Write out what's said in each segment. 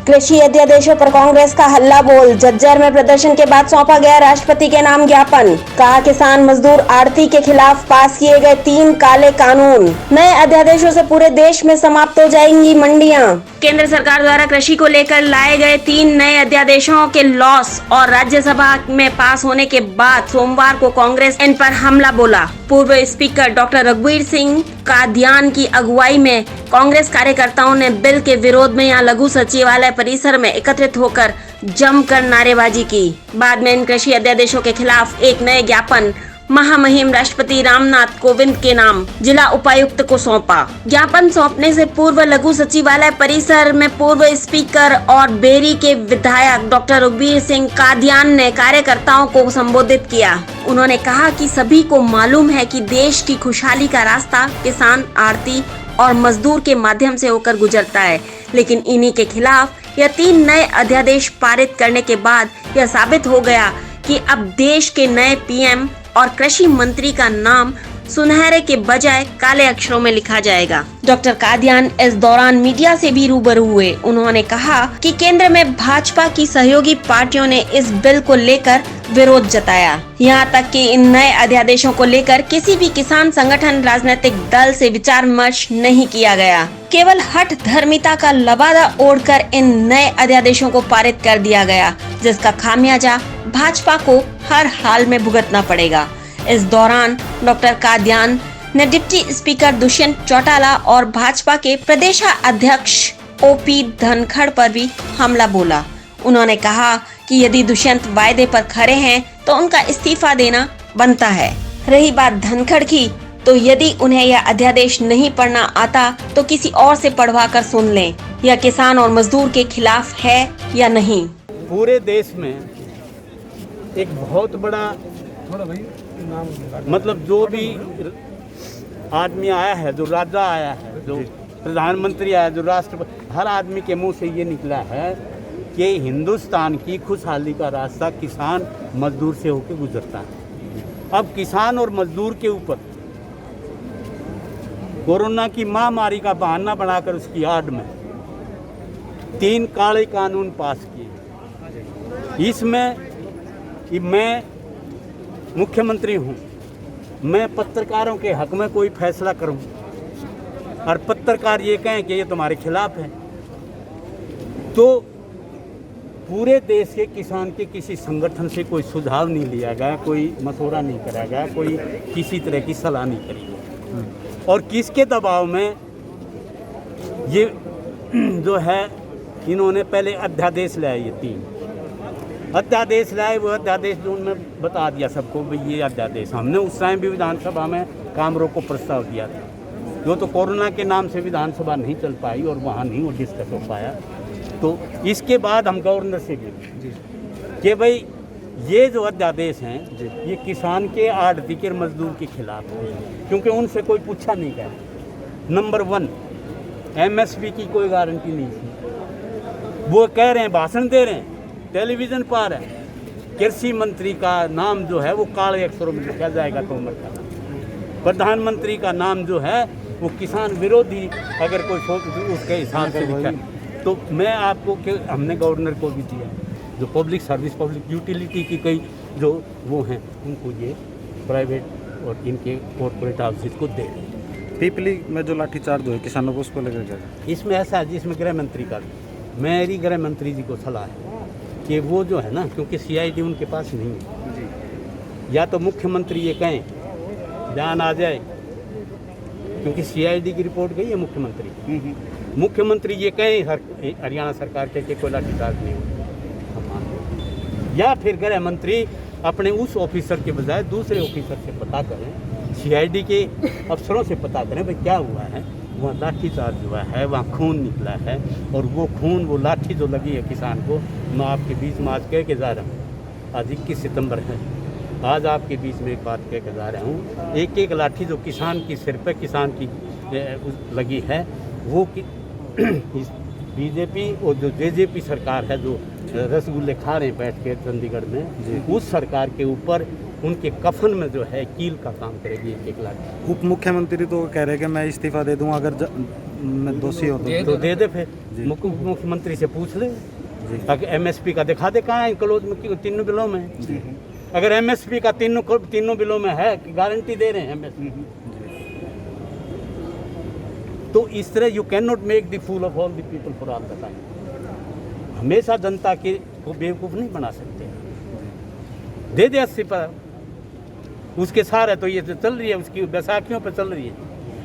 कृषि अध्यादेशों पर कांग्रेस का हल्ला बोल। झज्जर में प्रदर्शन के बाद सौंपा गया राष्ट्रपति के नाम ज्ञापन। कहा किसान मजदूर आड़ती के खिलाफ पास किए गए 3 काले कानून। नए अध्यादेशों से पूरे देश में समाप्त हो जाएंगी मंडियां। केंद्र सरकार द्वारा कृषि को लेकर लाए गए 3 नए अध्यादेशों के लॉस और राज्यसभा में पास होने के बाद सोमवार को कांग्रेस इन पर हमला बोला। पूर्व स्पीकर डॉक्टर रघुवीर सिंह कादियान की अगुवाई में कांग्रेस कार्यकर्ताओं ने बिल के विरोध में यहां लघु सचिवालय परिसर में एकत्रित होकर जमकर नारेबाजी की। बाद में इन कृषि अध्यादेशों के खिलाफ एक नए ज्ञापन महामहिम राष्ट्रपति रामनाथ कोविंद के नाम जिला उपायुक्त को सौंपा। ज्ञापन सौंपने से पूर्व लघु सचिवालय परिसर में पूर्व स्पीकर और बेरी के विधायक डॉक्टर रघुवीर सिंह कादियान ने कार्यकर्ताओं को संबोधित किया। उन्होंने कहा कि सभी को मालूम है कि देश की खुशहाली का रास्ता किसान, आड़ती और मजदूर के माध्यम से होकर गुजरता है, लेकिन इन्हीं के खिलाफ यह 3 नए अध्यादेश पारित करने के बाद यह साबित हो गया कि अब देश के नए पीएम और कृषि मंत्री का नाम सुनहरे के बजाय काले अक्षरों में लिखा जाएगा। डॉक्टर कादियान इस दौरान मीडिया से भी रूबरू हुए। उन्होंने कहा कि केंद्र में भाजपा की सहयोगी पार्टियों ने इस बिल को लेकर विरोध जताया। यहाँ तक कि इन नए अध्यादेशों को लेकर किसी भी किसान संगठन, राजनीतिक दल से विचार विमर्श नहीं किया गया। केवल हठ धर्मिता का लबादा ओढ़कर इन नए अध्यादेशों को पारित कर दिया गया, जिसका खामियाजा भाजपा को हर हाल में भुगतना पड़ेगा। इस दौरान डॉक्टर कादियान ने डिप्टी स्पीकर दुष्यंत चौटाला और भाजपा के प्रदेशाध्यक्ष ओपी धनखड़ पर भी हमला बोला। उन्होंने कहा कि यदि दुष्यंत वायदे पर खरे हैं तो उनका इस्तीफा देना बनता है। रही बात धनखड़ की, तो यदि उन्हें यह अध्यादेश नहीं पढ़ना आता तो किसी और से पढ़वा कर सुन लें। यह किसान और मजदूर के खिलाफ है या नहीं। पूरे देश में एक बहुत बड़ा मतलब जो भी आदमी आया है, जो राजा आया है, जो प्रधानमंत्री आया, जो राष्ट्रपति, हर आदमी के मुंह से ये निकला है कि हिंदुस्तान की खुशहाली का रास्ता किसान मजदूर से होकर गुजरता है। अब किसान और मजदूर के ऊपर कोरोना की महामारी का बहाना बनाकर उसकी आड़ में 3 काले कानून पास किए। इसमें मैं मुख्यमंत्री हूँ, मैं पत्रकारों के हक में कोई फैसला करूँ और पत्रकार ये कहें कि ये तुम्हारे खिलाफ है, तो पूरे देश के किसान के किसी संगठन से कोई सुझाव नहीं लिया गया, कोई मशवरा नहीं करा गया, कोई किसी तरह की सलाह नहीं करी गई। और किसके दबाव में ये जो है इन्होंने पहले अध्यादेश लाए, ये 3 अध्यादेश लाए। वो अध्यादेश जो उनमें बता दिया सबको भाई ये अध्यादेश, हमने उस टाइम भी विधानसभा में काम रोको प्रस्ताव दिया था, जो तो कोरोना के नाम से विधानसभा नहीं चल पाई और वहाँ नहीं वो डिस्कस हो पाया। तो इसके बाद हम गवर्नर से भी कि भाई ये जो अध्यादेश हैं ये किसान के, आड़ती के, मजदूर के खिलाफ है, क्योंकि उनसे कोई पूछा नहीं गया। नंबर 1 MSP की कोई गारंटी नहीं थी। वो कह रहे हैं, भाषण दे रहे हैं, टेलीविजन पर है, कृषि मंत्री का नाम जो है वो काले अक्षरों में लिखा जाएगा, तोमर का नाम। प्रधानमंत्री का नाम जो है वो किसान विरोधी अगर कोई उसके हिसाब से लिखा है। तो मैं आपको कि हमने गवर्नर को भी दिया, जो पब्लिक सर्विस, पब्लिक यूटिलिटी की कई जो वो हैं उनको ये प्राइवेट और इनके कॉर्पोरेट ऑफिस को दे दें। पीपली में जो लाठीचार्ज हुए किसानों को, उसको लेकर क्या? इसमें ऐसा है जिसमें गृह मंत्री का, मेरी गृह मंत्री जी को सलाह है कि वो जो है ना, क्योंकि CID उनके पास नहीं है जी, या तो मुख्यमंत्री ये कहें जान आ जाए, क्योंकि CID की रिपोर्ट गई है मुख्यमंत्री, मुख्यमंत्री ये कहें हरियाणा सरकार के कोई लाठीचार्ज नहीं हो, या फिर गृह मंत्री अपने उस ऑफिसर के बजाय दूसरे ऑफिसर से पता करें, CID के अफसरों से पता करें भाई क्या हुआ है, वहाँ लाठीचार्ज हुआ है, वहाँ खून निकला है, और वो खून, वो लाठी जो लगी है किसान को, मैं आपके बीच में आज कह के जा रहा हूँ, आज 21 सितंबर है, आज आपके बीच में एक बात कह के जा रहा हूँ, एक लाठी जो किसान की सिर पे किसान की लगी है, वो बीजेपी और जो JJP सरकार है, जो रसगुल्ले खा रहे हैं बैठ के चंडीगढ़ में, उस सरकार के ऊपर उनके कफन में जो है कील का काम करेगी 1 लाख। उप मुख्यमंत्री तो कह रहे हैं कि मैं इस्तीफा दे दूंगा अगर मैं दोषी हो तो दे दे फिर मुख्यमंत्री से पूछ ले ताकि एमएसपी का दिखा दे कहाँ है क्लोज में क्यों तीनों बिलों में। अगर एमएसपी का तीनों बिलों में है गारंटी दे रहे हैं एमएसपी, तो इस तरह you can not make the fool of all the people for all the time. हमेशा जनता को बेवकूफ़ नहीं बना सकते। दे दे 80 पर, उसके सारे तो ये चल रही है, उसकी बैसाखियों पर चल रही है,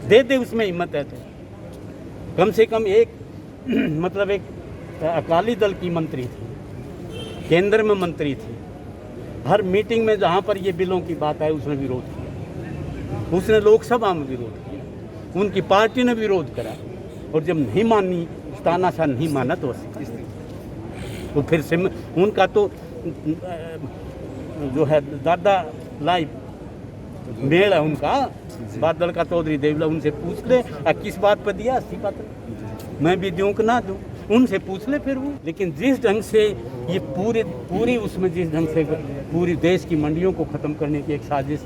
दे दे उसमें हिम्मत है तो कम से कम एक मतलब एक अकाली दल की मंत्री थी, केंद्र में मंत्री थी, हर मीटिंग में जहाँ पर ये बिलों की बात आई उसने विरोध किया, उसने लोकसभा में विरोध किया, उनकी पार्टी ने विरोध करा, और जब नहीं मानी तानाशाह नहीं माना तो फिर से उनका तो जो है दादा लाइव मेल है उनका, बादल का चौधरी देवला, उनसे पूछ ले किस बात पर दिया इस्तीफा, मैं भी दूँ कि ना दूँ, उनसे पूछ ले फिर वो। लेकिन जिस ढंग से ये पूरी उसमें जिस ढंग से पूरी देश की मंडियों को ख़त्म करने की एक साजिश,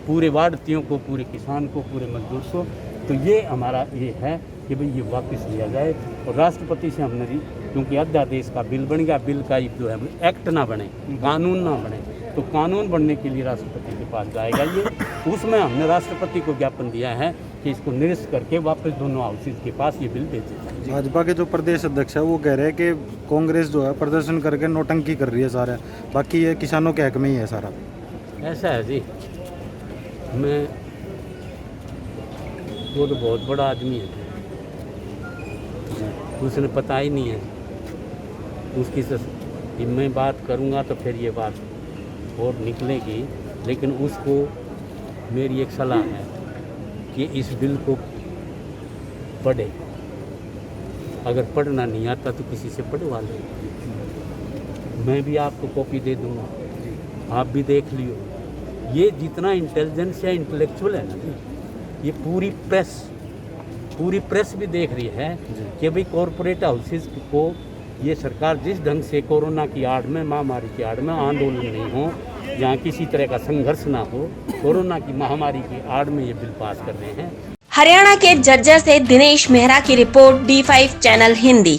पूरे वाड़तियों को, पूरे किसान को, पूरे मजदूर को, तो ये हमारा ये है कि भाई ये वापस लिया जाए। और राष्ट्रपति से हमने क्योंकि अध्यादेश का बिल बन गया, बिल का जो है एक्ट ना बने, कानून ना बने, तो कानून बनने के लिए राष्ट्रपति के पास जाएगा ये। उसमें हमने राष्ट्रपति को ज्ञापन दिया है कि इसको निरस्त करके वापस दोनों हाउसेज के पास ये बिल भेजे जाए। भाजपा के जो प्रदेश अध्यक्ष है वो कह रहे हैं कि कांग्रेस जो है प्रदर्शन करके नोटंकी कर रही है सारा, बाकी ये किसानों के हक में ही है सारा। ऐसा है जी, मैं वो तो बहुत बड़ा आदमी है, उसने पता ही नहीं है उसकी कि मैं बात करूँगा तो फिर ये बात और निकलेगी। लेकिन उसको मेरी एक सलाह है कि इस बिल को पढ़े, अगर पढ़ना नहीं आता तो किसी से पढ़वा ले, मैं भी आपको कॉपी दे दूँगा, आप भी देख लियो। ये जितना इंटेलिजेंस या इंटेलेक्चुअल है ना, ये पूरी प्रेस भी देख रही है कि भाई कॉरपोरेट हाउसेज को ये सरकार जिस ढंग से कोरोना की आड़ में, महामारी की आड़ में आंदोलन नहीं हो, जहाँ किसी तरह का संघर्ष ना हो, कोरोना की महामारी की आड़ में ये बिल पास कर रहे हैं। हरियाणा के झज्जर से दिनेश मेहरा की रिपोर्ट, D5 चैनल हिंदी।